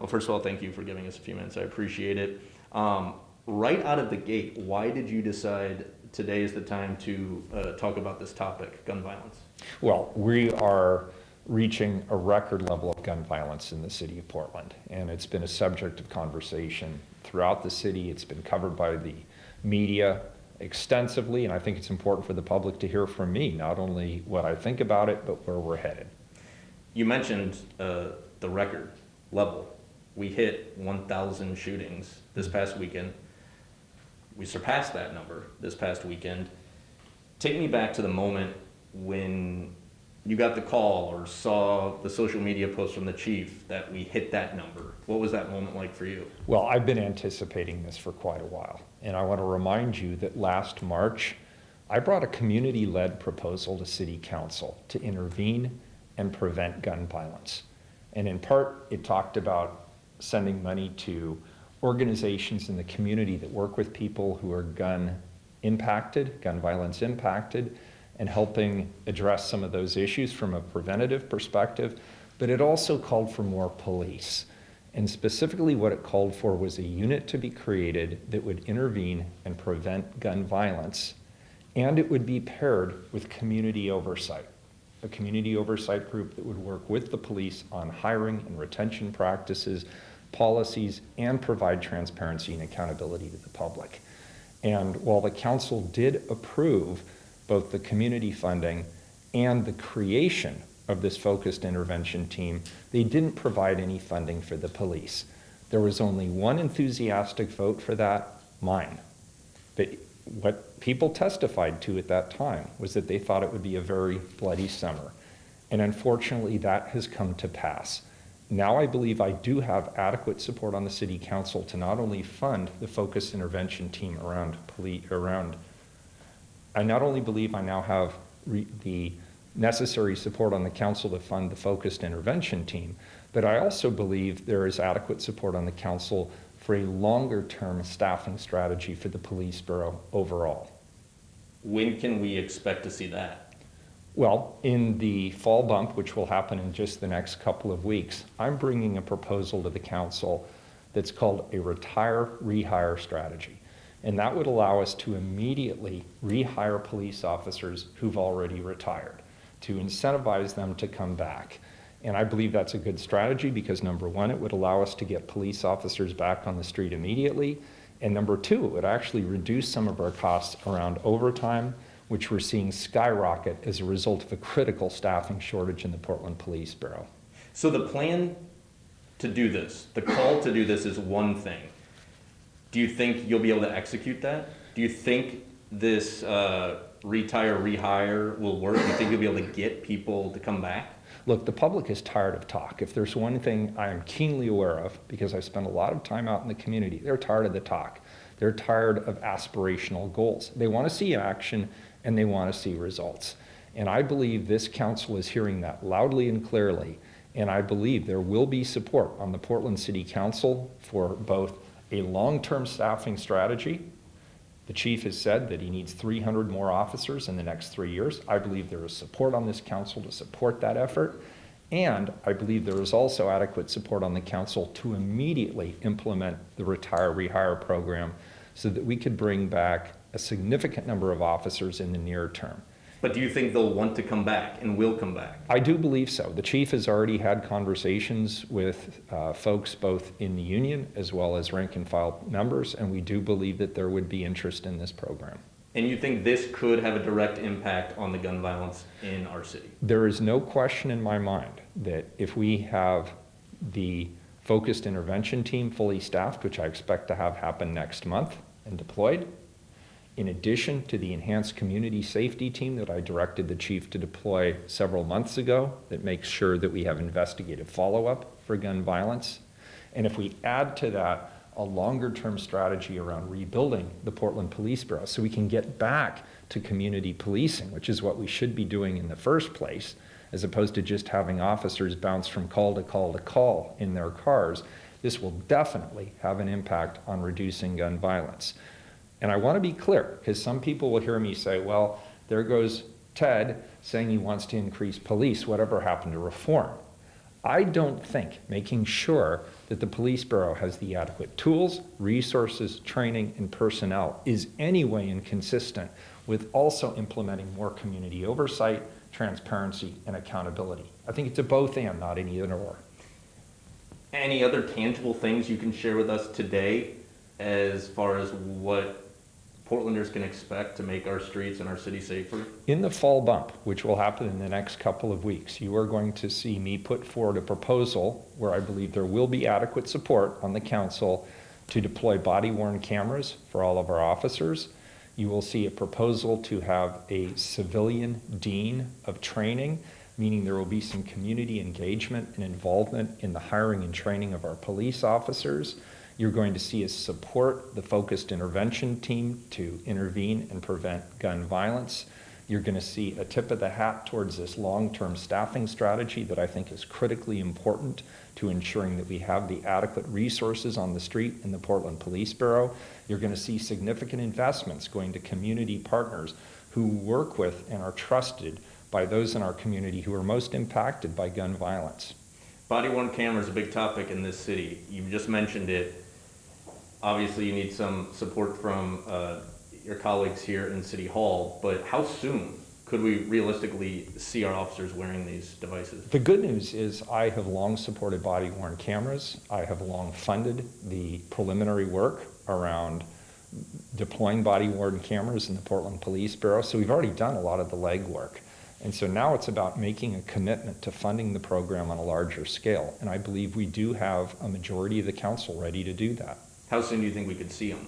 Well, first of all, thank you for giving us a few minutes. I appreciate it. Right out of the gate, why did you decide today is the time to talk about this topic, gun violence? Well, we are reaching a record level of gun violence in the city of Portland, and it's been a subject of conversation throughout the city. It's been covered by the media extensively, and I think it's important for the public to hear from me, not only what I think about it, but where we're headed. You mentioned the record level. We hit 1,000 shootings this past weekend. We surpassed that number this past weekend. Take me back to the moment when you got the call or saw the social media post from the chief that we hit that number. What was that moment like for you? Well, I've been anticipating this for quite a while, and I want to remind you that last March, I brought a community-led proposal to City Council to intervene and prevent gun violence. And in part, it talked about sending money to organizations in the community that work with people who are gun violence impacted, and helping address some of those issues from a preventative perspective. But it also called for more police. And specifically what it called for was a unit to be created that would intervene and prevent gun violence, and it would be paired with community oversight. A community oversight group that would work with the police on hiring and retention practices, policies, and provide transparency and accountability to the public. And while the council did approve both the community funding and the creation of this focused intervention team, they didn't provide any funding for the police. There was only one enthusiastic vote for that, mine. But what people testified to at that time was that they thought it would be a very bloody summer. And unfortunately, that has come to pass. Now I believe I do have adequate support on the city council to not only fund the focused intervention team I not only believe I now have the necessary support on the council to fund the focused intervention team, but I also believe there is adequate support on the council for a longer-term staffing strategy for the police bureau overall. When can we expect to see that? Well, in the fall bump, which will happen in just the next couple of weeks, I'm bringing a proposal to the council that's called a rehire strategy. And that would allow us to immediately rehire police officers who've already retired, to incentivize them to come back. And I believe that's a good strategy because number one, it would allow us to get police officers back on the street immediately. And number two, it would actually reduce some of our costs around overtime, which we're seeing skyrocket as a result of a critical staffing shortage in the Portland Police Bureau. So the plan to do this, the call to do this is one thing. Do you think you'll be able to execute that? Do you think this rehire will work? Do you think you'll be able to get people to come back? Look, the public is tired of talk. If there's one thing I am keenly aware of, because I've spent a lot of time out in the community, they're tired of the talk. They're tired of aspirational goals. They want to see action and they want to see results. And I believe this council is hearing that loudly and clearly. And I believe there will be support on the Portland City Council for both a long-term staffing strategy. The chief has said that he needs 300 more officers in the next 3 years. I believe there is support on this council to support that effort. And I believe there is also adequate support on the council to immediately implement the rehire program so that we could bring back a significant number of officers in the near term. But do you think they'll want to come back and will come back? I do believe so. The chief has already had conversations with folks both in the union as well as rank and file members, and we do believe that there would be interest in this program. And you think this could have a direct impact on the gun violence in our city? There is no question in my mind that if we have the focused intervention team fully staffed, which I expect to have happen next month and deployed, in addition to the enhanced community safety team that I directed the chief to deploy several months ago that makes sure that we have investigative follow-up for gun violence. And if we add to that a longer-term strategy around rebuilding the Portland Police Bureau so we can get back to community policing, which is what we should be doing in the first place, as opposed to just having officers bounce from call to call to call in their cars, this will definitely have an impact on reducing gun violence. And I want to be clear, because some people will hear me say, well, there goes Ted saying he wants to increase police, whatever happened to reform? I don't think making sure that the police bureau has the adequate tools, resources, training, and personnel is anyway inconsistent with also implementing more community oversight, transparency, and accountability. I think it's a both and, not an either or. Any other tangible things you can share with us today as far as what Portlanders can expect to make our streets and our city safer? In the fall bump, which will happen in the next couple of weeks, you are going to see me put forward a proposal where I believe there will be adequate support on the council to deploy body-worn cameras for all of our officers. You will see a proposal to have a civilian dean of training, meaning there will be some community engagement and involvement in the hiring and training of our police officers. You're going to see us support the focused intervention team to intervene and prevent gun violence. You're going to see a tip of the hat towards this long-term staffing strategy that I think is critically important to ensuring that we have the adequate resources on the street in the Portland Police Bureau. You're going to see significant investments going to community partners who work with and are trusted by those in our community who are most impacted by gun violence. Body-worn camera is a big topic in this city. You just mentioned it. Obviously, you need some support from your colleagues here in City Hall, but how soon could we realistically see our officers wearing these devices? The good news is I have long supported body-worn cameras. I have long funded the preliminary work around deploying body-worn cameras in the Portland Police Bureau, so we've already done a lot of the legwork. And so now it's about making a commitment to funding the program on a larger scale, and I believe we do have a majority of the council ready to do that. How soon do you think we could see them?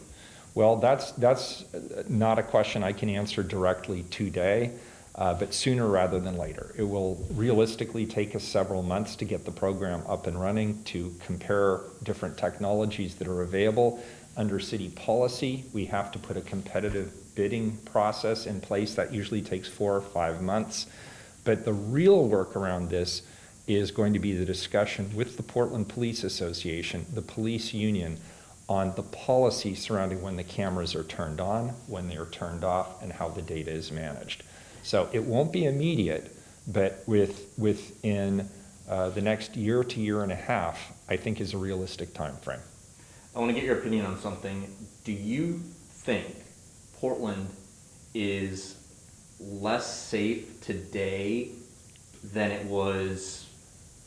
Well, that's not a question I can answer directly today, but sooner rather than later. It will realistically take us several months to get the program up and running, to compare different technologies that are available. Under city policy, we have to put a competitive bidding process in place. That usually takes 4 or 5 months. But the real work around this is going to be the discussion with the Portland Police Association, the police union, on the policy surrounding when the cameras are turned on, when they are turned off, and how the data is managed. So it won't be immediate, but within the next year to year and a half, I think is a realistic time frame. I want to get your opinion on something. Do you think Portland is less safe today than it was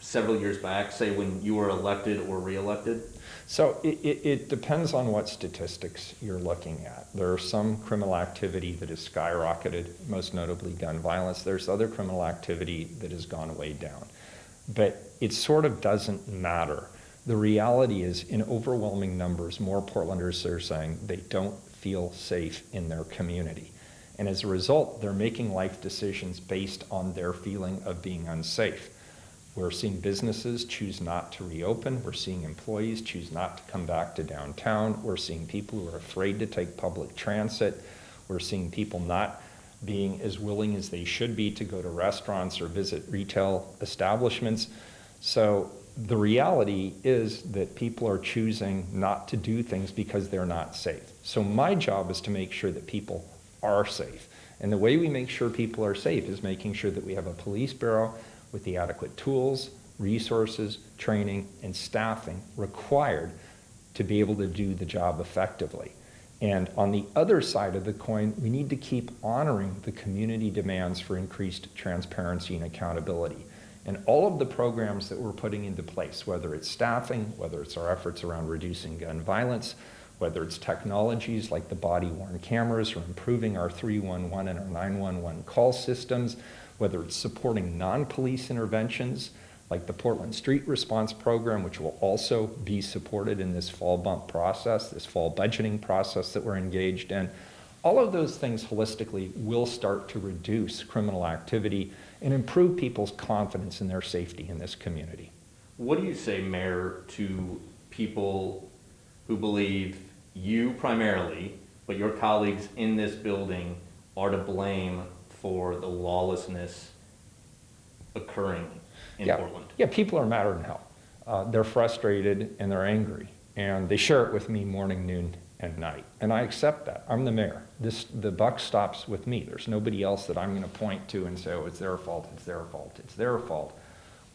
several years back, say when you were elected or re-elected? So it depends on what statistics you're looking at. There are some criminal activity that has skyrocketed, most notably gun violence. There's other criminal activity that has gone way down. But it sort of doesn't matter. The reality is, in overwhelming numbers, more Portlanders are saying they don't feel safe in their community. And as a result, they're making life decisions based on their feeling of being unsafe. We're seeing businesses choose not to reopen. We're seeing employees choose not to come back to downtown. We're seeing people who are afraid to take public transit. We're seeing people not being as willing as they should be to go to restaurants or visit retail establishments. So the reality is that people are choosing not to do things because they're not safe. So my job is to make sure that people are safe. And the way we make sure people are safe is making sure that we have a police bureau with the adequate tools, resources, training, and staffing required to be able to do the job effectively. And on the other side of the coin, we need to keep honoring the community demands for increased transparency and accountability. And all of the programs that we're putting into place, whether it's staffing, whether it's our efforts around reducing gun violence, whether it's technologies like the body-worn cameras or improving our 311 and our 911 call systems, whether it's supporting non-police interventions like the Portland Street Response Program, which will also be supported in this fall bump process, this fall budgeting process that we're engaged in. All of those things holistically will start to reduce criminal activity and improve people's confidence in their safety in this community. What do you say, Mayor, to people who believe you primarily, but your colleagues in this building are to blame for the lawlessness occurring in Portland? Yeah, people are madder than hell. They're frustrated and they're angry, and they share it with me morning, noon, and night. And I accept that. I'm the mayor. The buck stops with me. There's nobody else that I'm going to point to and say, oh, it's their fault, it's their fault, it's their fault.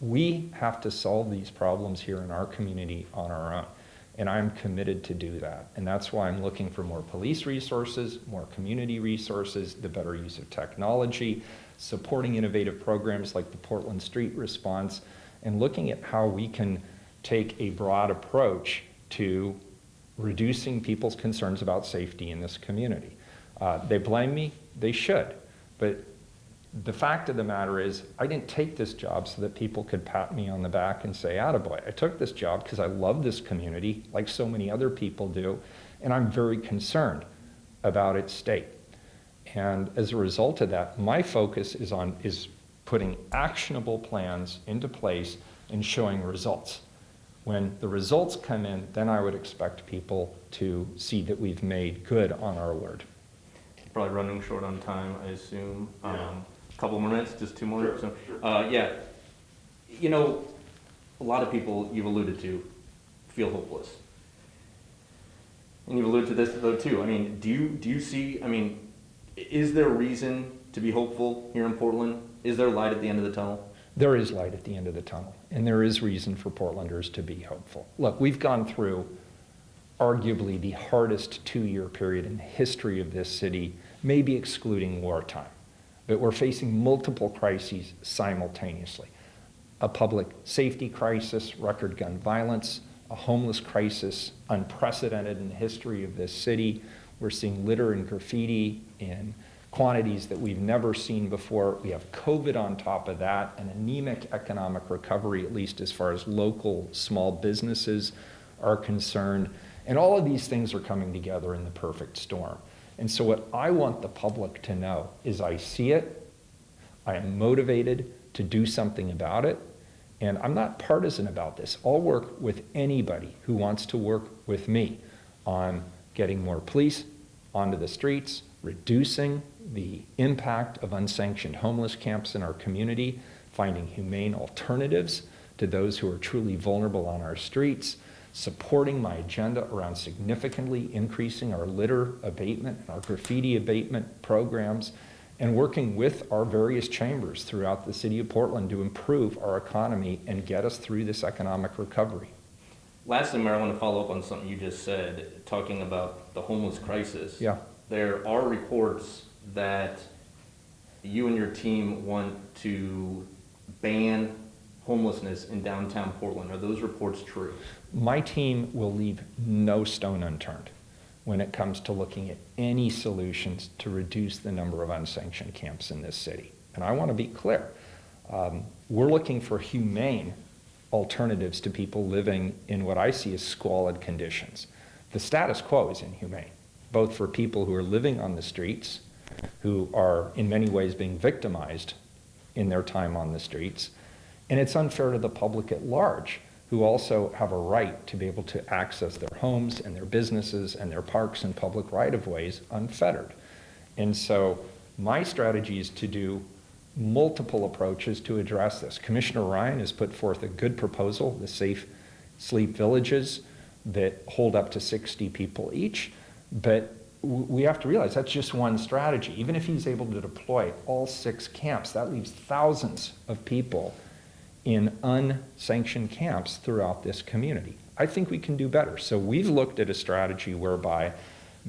We have to solve these problems here in our community on our own. And I'm committed to do that. And that's why I'm looking for more police resources, more community resources, the better use of technology, supporting innovative programs like the Portland Street Response, and looking at how we can take a broad approach to reducing people's concerns about safety in this community. They blame me, they should, but the fact of the matter is, I didn't take this job so that people could pat me on the back and say, attaboy. I took this job because I love this community, like so many other people do, and I'm very concerned about its state. And as a result of that, my focus is putting actionable plans into place and showing results. When the results come in, then I would expect people to see that we've made good on our word. Probably running short on time, I assume. Couple more minutes, just two more. Sure, So, sure. yeah, you know, a lot of people you've alluded to feel hopeless, and you've alluded to this though too. I mean, do you see? I mean, is there reason to be hopeful here in Portland? Is there light at the end of the tunnel? There is light at the end of the tunnel, and there is reason for Portlanders to be hopeful. Look, we've gone through arguably the hardest 2-year period in the history of this city, maybe excluding wartime. But we're facing multiple crises simultaneously. A public safety crisis, record gun violence, a homeless crisis, unprecedented in the history of this city. We're seeing litter and graffiti in quantities that we've never seen before. We have COVID on top of that, an anemic economic recovery, at least as far as local small businesses are concerned. And all of these things are coming together in the perfect storm. And so what I want the public to know is I see it, I am motivated to do something about it, and I'm not partisan about this. I'll work with anybody who wants to work with me on getting more police onto the streets, reducing the impact of unsanctioned homeless camps in our community, finding humane alternatives to those who are truly vulnerable on our streets, supporting my agenda around significantly increasing our litter abatement and our graffiti abatement programs, and working with our various chambers throughout the city of Portland to improve our economy and get us through this economic recovery. Lastly, Mayor, I want to follow up on something you just said, talking about the homeless crisis. Yeah. There are reports that you and your team want to ban homelessness in downtown Portland. Are those reports true? My team will leave no stone unturned when it comes to looking at any solutions to reduce the number of unsanctioned camps in this city. And I want to be clear, we're looking for humane alternatives to people living in what I see as squalid conditions. The status quo is inhumane, both for people who are living on the streets, who are in many ways being victimized in their time on the streets, and it's unfair to the public at large, who also have a right to be able to access their homes and their businesses and their parks and public right-of-ways unfettered. And so my strategy is to do multiple approaches to address this. Commissioner Ryan has put forth a good proposal, the Safe Sleep Villages that hold up to 60 people each, but we have to realize that's just one strategy. Even if he's able to deploy all 6 camps, that leaves thousands of people in unsanctioned camps throughout this community. I think we can do better. So we've looked at a strategy whereby,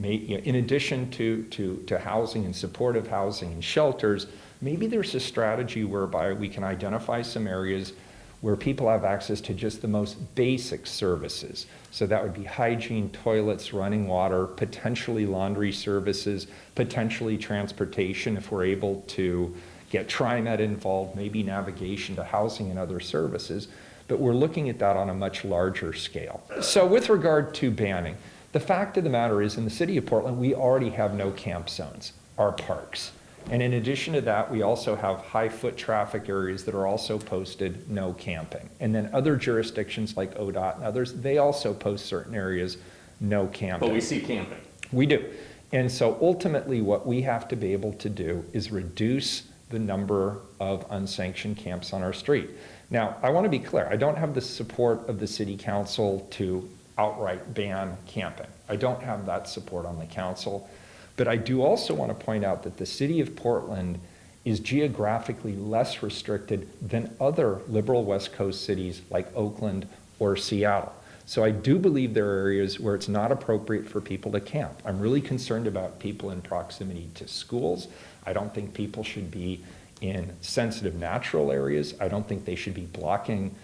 in addition to housing and supportive housing and shelters, maybe there's a strategy whereby we can identify some areas where people have access to just the most basic services. So that would be hygiene, toilets, running water, potentially laundry services, potentially transportation if we're able to get TriMet involved, maybe navigation to housing and other services, but we're looking at that on a much larger scale. So with regard to banning, the fact of the matter is in the city of Portland, we already have no camp zones, our parks. And in addition to that, we also have high foot traffic areas that are also posted no camping. And then other jurisdictions like ODOT and others, they also post certain areas no camping. But we see camping. We do. And so ultimately what we have to be able to do is reduce the number of unsanctioned camps on our street. Now, I want to be clear, I don't have the support of the city council to outright ban camping. I don't have that support on the council, but I do also want to point out that the city of Portland is geographically less restricted than other liberal West Coast cities like Oakland or Seattle. So I do believe there are areas where it's not appropriate for people to camp. I'm really concerned about people in proximity to schools. I don't think people should be in sensitive natural areas. I don't think they should be blocking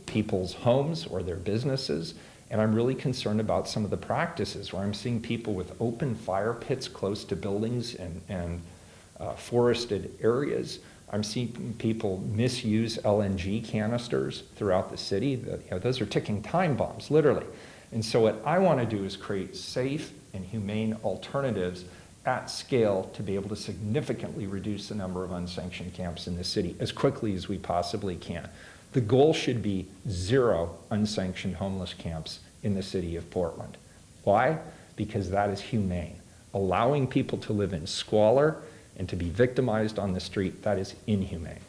people's homes or their businesses. And I'm really concerned about some of the practices where I'm seeing people with open fire pits close to buildings and forested areas. I'm seeing people misuse LNG canisters throughout the city. Those are ticking time bombs, literally. And so what I want to do is create safe and humane alternatives at scale to be able to significantly reduce the number of unsanctioned camps in the city as quickly as we possibly can. The goal should be 0 unsanctioned homeless camps in the city of Portland. Why? Because that is humane. Allowing people to live in squalor and to be victimized on the street, that is inhumane.